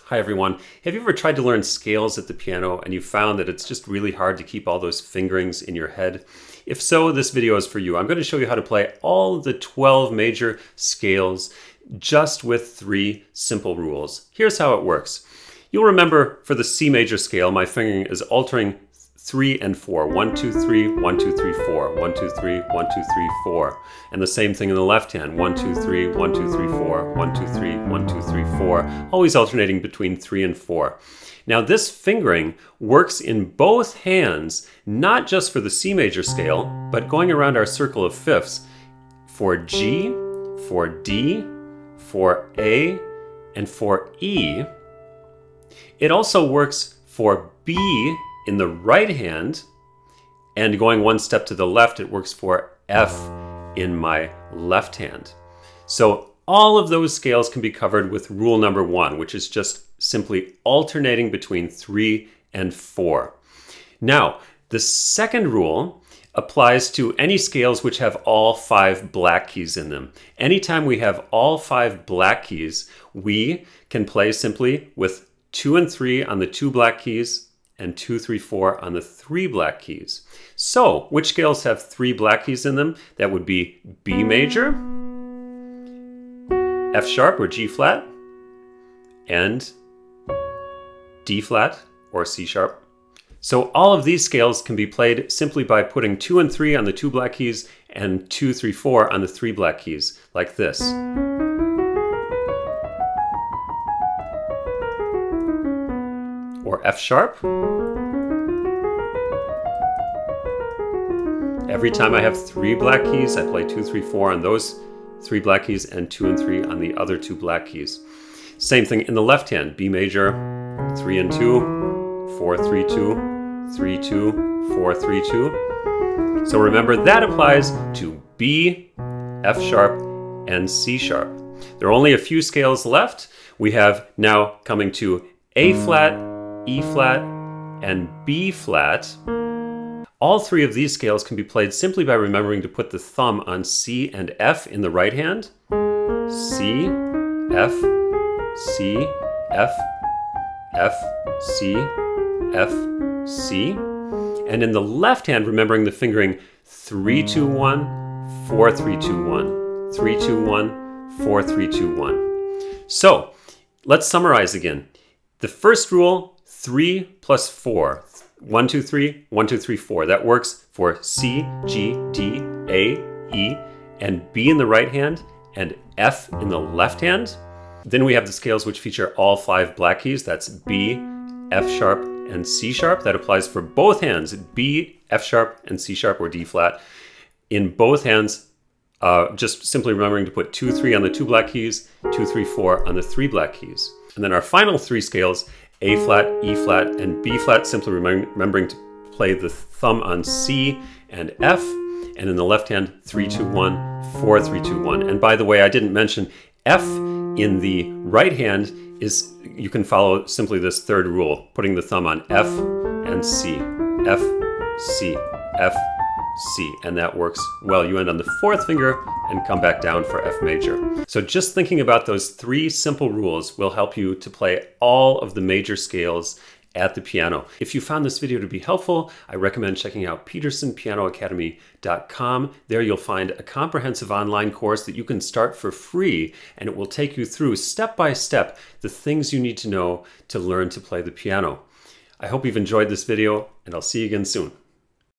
Hi everyone. Have you ever tried to learn scales at the piano and you found that it's just really hard to keep all those fingerings in your head? If so, this video is for you. I'm going to show you how to play all of the 12 major scales just with 3 simple rules. Here's how it works. You'll remember for the C major scale, my fingering is altering 3 and 4. 1, 2, 3, 1, 2, 3, 4. 1, 2, 3, 1, 2, 3, 4. And the same thing in the left hand. 1, 2, 3, 1, 2, 3, 4. 1, 2, 3, 1, 2, 3, 4. Always alternating between 3 and 4. Now this fingering works in both hands, not just for the C major scale, but going around our circle of fifths for G, for D, for A, and for E. It also works for B in the right hand, and going one step to the left, it works for F in my left hand. So all of those scales can be covered with rule number 1, which is just simply alternating between 3 and 4. Now, the second rule applies to any scales which have all 5 black keys in them. Anytime we have all 5 black keys, we can play simply with 2 and 3 on the 2 black keys, and 2, 3, 4 on the 3 black keys. So, which scales have 3 black keys in them? That would be B major, F sharp or G flat, and D flat or C sharp. So all of these scales can be played simply by putting 2 and 3 on the 2 black keys and 2, 3, 4 on the 3 black keys, like this. Or F sharp. Every time I have 3 black keys, I play 2, 3, 4 on those 3 black keys and 2 and 3 on the other 2 black keys. Same thing in the left hand, B major, 3 and 2, 4, 3, 2, 3, 2, 4, 3, 2. So remember that applies to B, F sharp, and C sharp. There are only a few scales left. We have now coming to A flat, E flat, and B flat. All 3 of these scales can be played simply by remembering to put the thumb on C and F in the right hand. C, F, C, F, F, C, F, C. And in the left hand, remembering the fingering 3, 2, 1, 4, 3, 2, 1, 3, 2, 1, 4, 3, 2, 1. So let's summarize again. The first rule, 3 plus 4. 1, 2, 3, 1, 2, 3, 4. That works for C, G, D, A, E, and B in the right hand, and F in the left hand. Then we have the scales which feature all 5 black keys. That's B, F sharp, and C sharp. That applies for both hands, B, F sharp, and C sharp or D flat. In both hands, just simply remembering to put 2, 3 on the 2 black keys, 2, 3, 4 on the 3 black keys. And then our final 3 scales, A flat, E flat, and B flat, simply remembering to play the thumb on C and F, and in the left hand, 3, 2, 1, 4, 3, 2, 1. And by the way, I didn't mention F in the right hand is, you can follow simply this third rule, putting the thumb on F and C, F, C, F, C, and that works well. You end on the 4th finger and come back down for F major. So just thinking about those 3 simple rules will help you to play all of the major scales at the piano. If you found this video to be helpful, I recommend checking out PetersonPianoAcademy.com. There you'll find a comprehensive online course that you can start for free, and it will take you through step by step the things you need to know to learn to play the piano. I hope you've enjoyed this video, and I'll see you again soon.